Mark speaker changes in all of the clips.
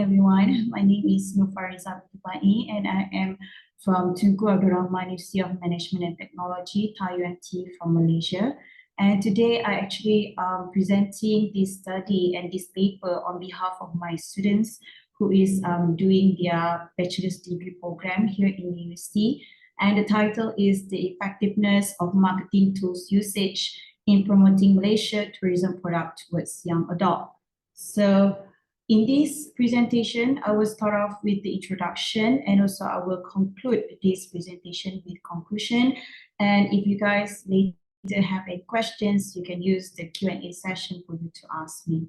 Speaker 1: everyone. My name is Nufariza Tufai, and I am from Tunku Abdul Rahman University of Management and Technology, TAUNT from Malaysia. And today I actually presenting this study and this paper on behalf of my students who is doing their bachelor's degree program here in the university. And the title is The Effectiveness of Marketing Tools Usage in Promoting Malaysia Tourism Product Towards Young Adult. So in this presentation, I will start off with the introduction, and also I will conclude this presentation with conclusion. And if you guys later have any questions, you can use the Q&A session for you to ask me.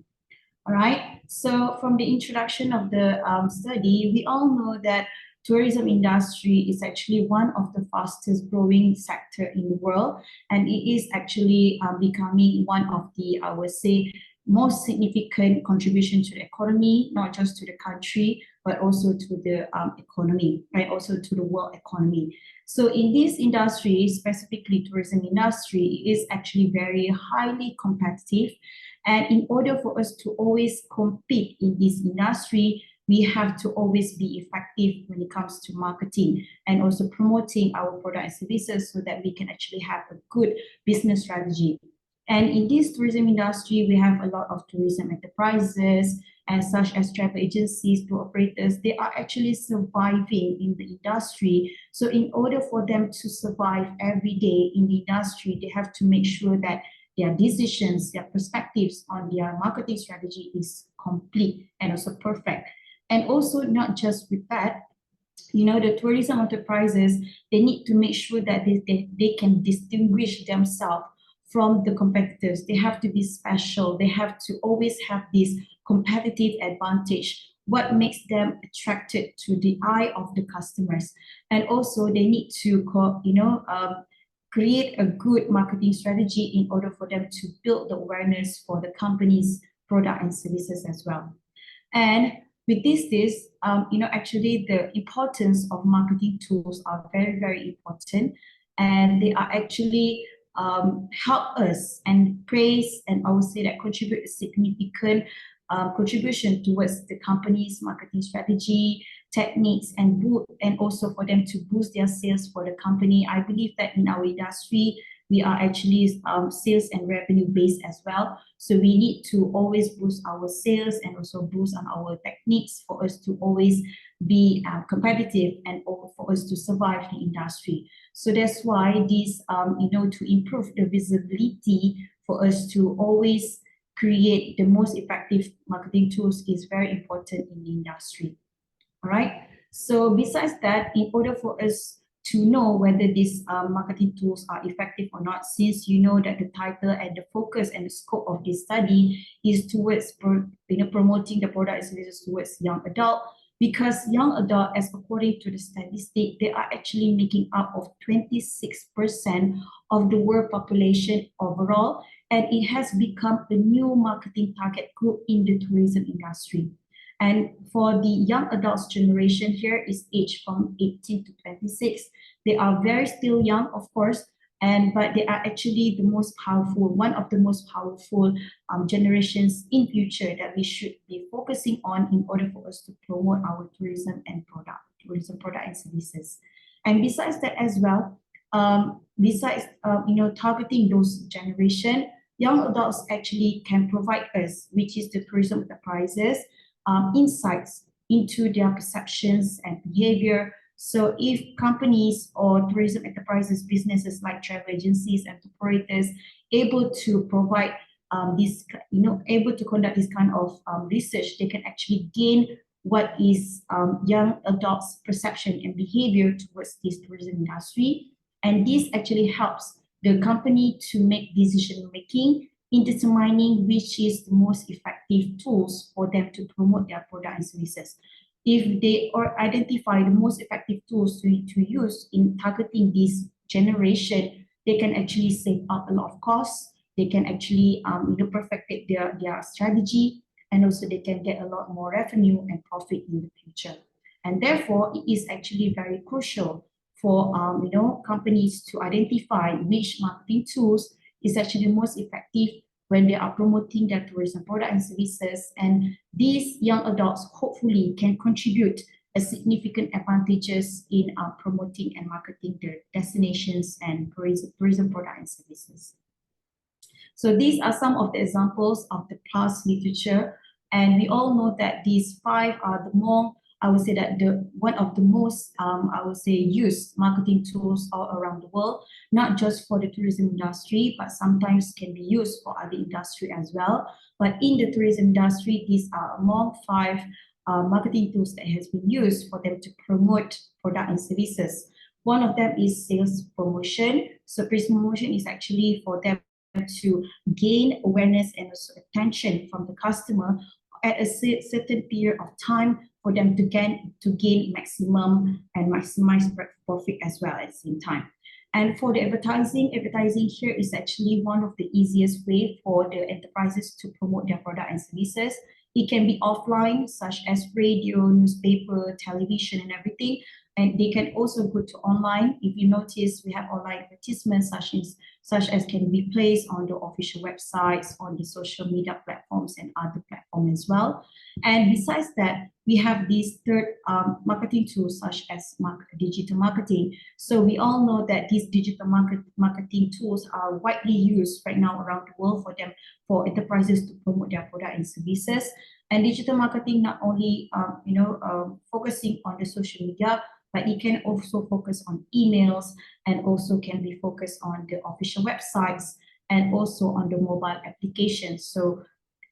Speaker 1: All right, so from the introduction of the study, we all know that tourism industry is actually one of the fastest growing sector in the world, and it is actually becoming one of the, I would say, most significant contribution to the economy, not just to the country, but also to the economy, right? Also to the world economy. So in this industry, specifically tourism industry, it is actually very highly competitive. And in order for us to always compete in this industry, we have to always be effective when it comes to marketing and also promoting our product and services so that we can actually have a good business strategy. And in this tourism industry, we have a lot of tourism enterprises and such as travel agencies, tour operators. They are actually surviving in the industry. So in order for them to survive every day in the industry, they have to make sure that their decisions, their perspectives on their marketing strategy is complete and also perfect. And also not just with that, you know, the tourism enterprises, they need to make sure that they can distinguish themselves from the competitors. They have to be special. They have to always have this competitive advantage. What makes them attracted to the eye of the customers? And also they need to, create a good marketing strategy in order for them to build the awareness for the company's product and services as well. And with this, actually the importance of marketing tools are very, very important. And they are actually help us and praise, and I would say that contribute a significant contribution towards the company's marketing strategy, techniques, and also for them to boost their sales for the company. I believe that in our industry, we are actually sales and revenue based as well. So we need to always boost our sales and also boost on our techniques for us to always be competitive and for us to survive the industry. So that's why this, to improve the visibility for us to always create the most effective marketing tools is very important in the industry. All right. So besides that, in order for us to know whether these marketing tools are effective or not, since you know that the title and the focus and the scope of this study is towards promoting the product and services towards young adult, because young adult, as according to the statistic, they are actually making up of 26% of the world population overall, and it has become a new marketing target group in the tourism industry. And for the young adults generation here is aged from 18 to 26. They are very still young, of course, but they are actually the most powerful, one of the most powerful generations in future that we should be focusing on in order for us to promote our tourism product and services. And besides that as well, targeting those generation, young adults actually can provide us, which is the tourism enterprises, insights into their perceptions and behavior. So if companies or tourism enterprises, businesses like travel agencies and operators able to provide able to conduct this kind of research, they can actually gain what is young adults' perception and behavior towards this tourism industry. And this actually helps the company to make decision making in determining which is the most effective tools for them to promote their product and services. If they identify the most effective tools to use in targeting this generation, they can actually save up a lot of costs. They can actually perfect their strategy, and also they can get a lot more revenue and profit in the future. And therefore, it is actually very crucial for companies to identify which marketing tools is actually most effective when they are promoting their tourism product and services. And these young adults hopefully can contribute a significant advantages in promoting and marketing their destinations and tourism product and services. So these are some of the examples of the past literature, and we all know that these five are the more, I would say that one of the most, I would say, used marketing tools all around the world, not just for the tourism industry, but sometimes can be used for other industry as well. But in the tourism industry, these are among five marketing tools that has been used for them to promote product and services. One of them is sales promotion. So promotion is actually for them to gain awareness and also attention from the customer at a certain period of time for them to gain maximum and maximize profit as well at the same time. And for the advertising here is actually one of the easiest way for the enterprises to promote their product and services. It can be offline, such as radio, newspaper, television, and everything. And they can also go to online. If you notice, we have online advertisements such as can be placed on the official websites, on the social media platforms and other platforms as well. And besides that, we have these third marketing tools such as digital marketing. So we all know that these digital marketing tools are widely used right now around the world for enterprises to promote their product and services. And digital marketing not only focusing on the social media, but it can also focus on emails and also can be focused on the official websites and also on the mobile applications. So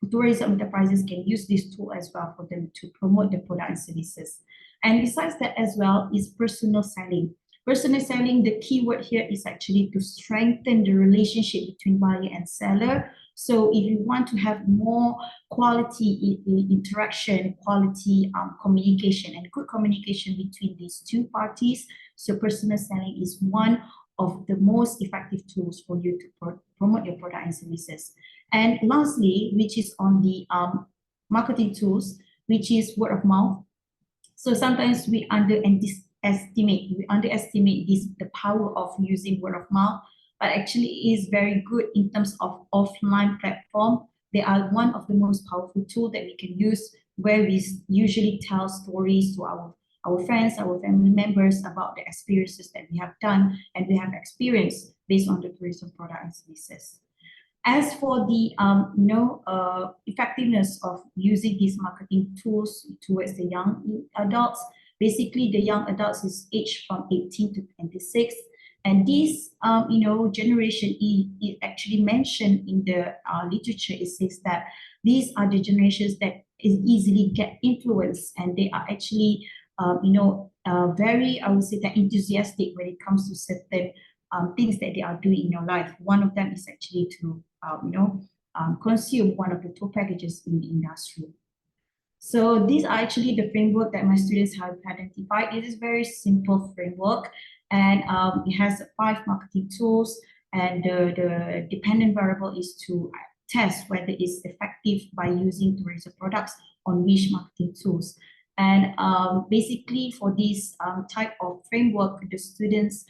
Speaker 1: tourism enterprises can use this tool as well for them to promote the product and services. And besides that as well is personal selling. Personal selling, the key word here is actually to strengthen the relationship between buyer and seller. So if you want to have more quality interaction, quality communication and good communication between these two parties, so personal selling is one of the most effective tools for you to promote your product and services. And lastly, which is on the marketing tools, which is word of mouth. So sometimes we underestimate the power of using word of mouth, but actually is very good in terms of offline platform. They are one of the most powerful tools that we can use, where we usually tell stories to our friends, our family members about the experiences that we have done and we have experienced based on the tourism product and services. As for the effectiveness of using these marketing tools towards the young adults, basically the young adults is aged from 18 to 26. And this, generation is actually mentioned in the literature. It says that these are the generations that is easily get influenced, and they are actually, very, I would say, that enthusiastic when it comes to certain things that they are doing in your life. One of them is actually to, consume one of the tour packages in the industry. So these are actually the framework that my students have identified. It is a very simple framework, and it has 5 marketing tools, and the dependent variable is to test whether it's effective by using tourism products on which marketing tools. And basically for this type of framework, the students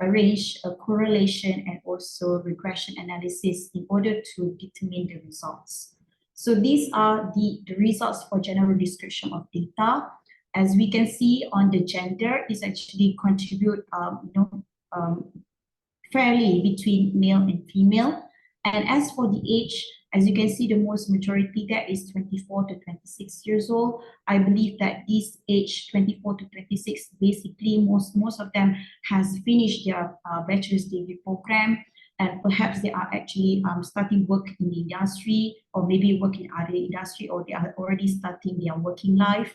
Speaker 1: arrange a correlation and also regression analysis in order to determine the results. So these are the results for general description of data. As we can see on the gender, is actually contribute fairly between male and female. And as for the age, as you can see, the most majority there is 24 to 26 years old. I believe that this age 24 to 26, basically most of them has finished their bachelor's degree program, and perhaps they are actually starting work in the industry, or maybe work in other industry, or they are already starting their working life.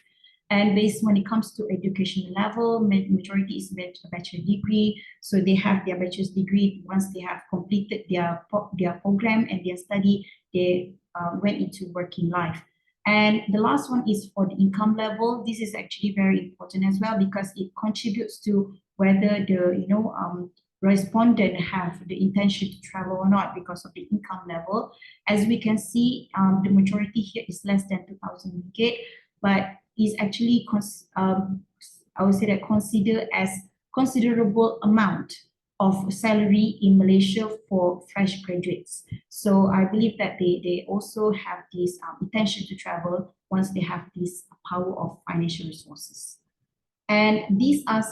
Speaker 1: And based when it comes to education level, majority is bachelor degree. So they have their bachelor's degree. Once they have completed their program and their study, they went into working life. And the last one is for the income level. This is actually very important as well, because it contributes to whether the respondent have the intention to travel or not because of the income level. As we can see, the majority here is less than 2,000 ringgit, but is actually, I would say that, considered as considerable amount of salary in Malaysia for fresh graduates. So I believe that they also have this intention to travel once they have this power of financial resources. And these are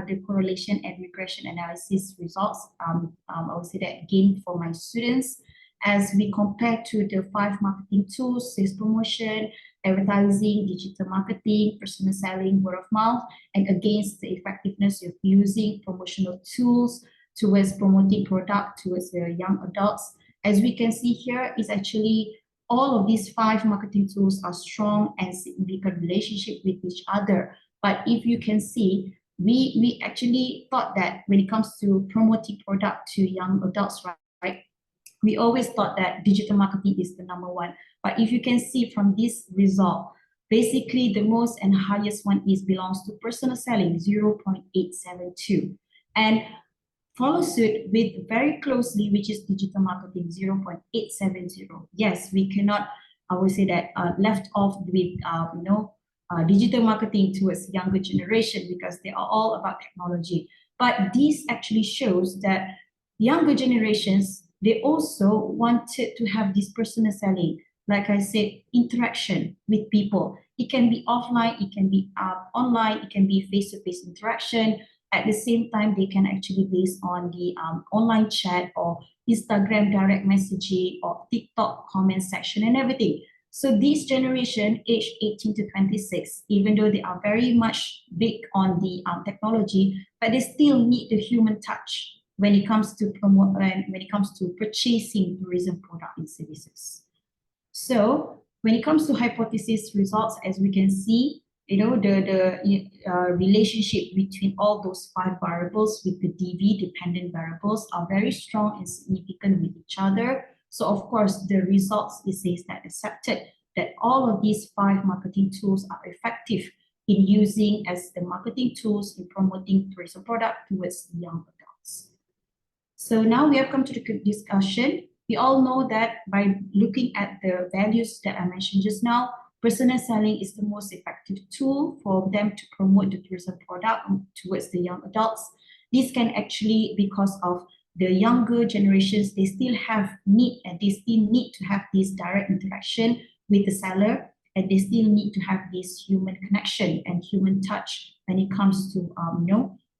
Speaker 1: the correlation and regression analysis results I would say that gained for my students as we compare to the 5 marketing tools: sales promotion, advertising, digital marketing, personal selling, word of mouth, and against the effectiveness of using promotional tools towards promoting product towards the young adults. As we can see here, is actually all of these 5 marketing tools are strong and significant relationship with each other. But if you can see, we actually thought that when it comes to promoting product to young adults, right? We always thought that digital marketing is the number one. But if you can see from this result, basically the most and highest one belongs to personal selling, 0.872. And follow suit with very closely, which is digital marketing, 0.870. Yes, we cannot, I would say that left off with, digital marketing towards younger generation because they are all about technology. But this actually shows that younger generations, they also wanted to have this personal selling. Like I said, interaction with people. It can be offline, it can be online, it can be face-to-face interaction. At the same time, they can actually based on the online chat or Instagram direct messaging or TikTok comment section and everything. So this generation, aged 18 to 26, even though they are very much big on the technology, but they still need the human touch when it comes to purchasing tourism product and services. So when it comes to hypothesis results, as we can see, the relationship between all those 5 variables with the DV dependent variables are very strong and significant with each other. So of course, the results, it says that accepted that all of these 5 marketing tools are effective in using as the marketing tools in promoting tourism product towards young adults. So now we have come to the discussion. We all know that by looking at the values that I mentioned just now, personal selling is the most effective tool for them to promote the tourism product towards the young adults. This can actually, because of the younger generations, they still need to have this direct interaction with the seller, and they still need to have this human connection and human touch when it comes to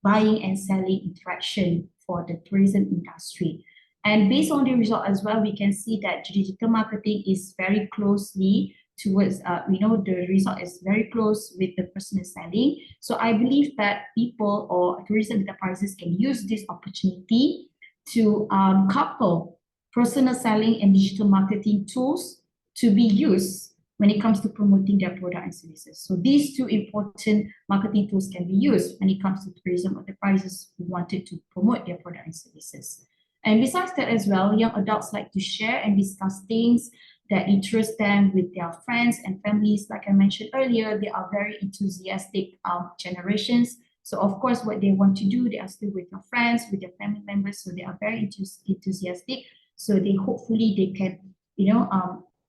Speaker 1: buying and selling interaction for the tourism industry. And based on the result as well, we can see that digital marketing is very closely towards, the result is very close with the personal selling. So I believe that people or tourism enterprises can use this opportunity to couple personal selling and digital marketing tools to be used when it comes to promoting their product and services. So these 2 important marketing tools can be used when it comes to tourism enterprises who wanted to promote their product and services. And besides that as well, young adults like to share and discuss things that interest them with their friends and families. Like I mentioned earlier, they are very enthusiastic generations. So of course, what they want to do, they are still with their friends, with their family members. So they are very enthusiastic. So hopefully they can,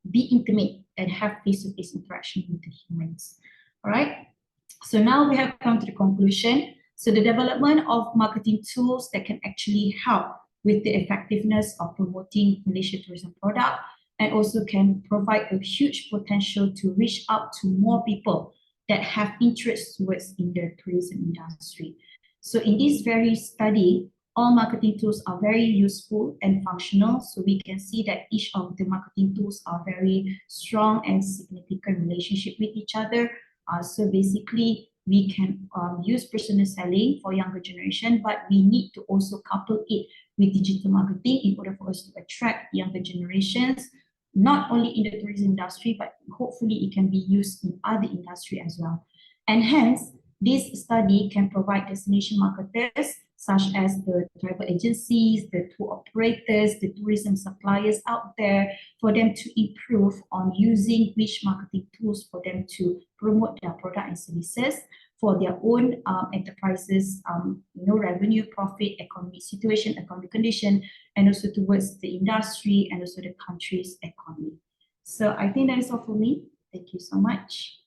Speaker 1: be intimate and have face-to-face interaction with the humans. All right. So now we have come to the conclusion. So the development of marketing tools that can actually help with the effectiveness of promoting Malaysia tourism product, and also can provide a huge potential to reach out to more people that have interest towards in the tourism industry. So in this very study, all marketing tools are very useful and functional. So we can see that each of the marketing tools are very strong and significant relationship with each other. So basically, we can use personal selling for younger generation, but we need to also couple it with digital marketing in order for us to attract younger generations, not only in the tourism industry, but hopefully it can be used in other industry as well. And hence, this study can provide destination marketers such as the travel agencies, the tour operators, the tourism suppliers out there, for them to improve on using which marketing tools for them to promote their product and services for their own enterprises, revenue, profit, economic situation, economic condition, and also towards the industry and also the country's economy. So I think that is all for me. Thank you so much.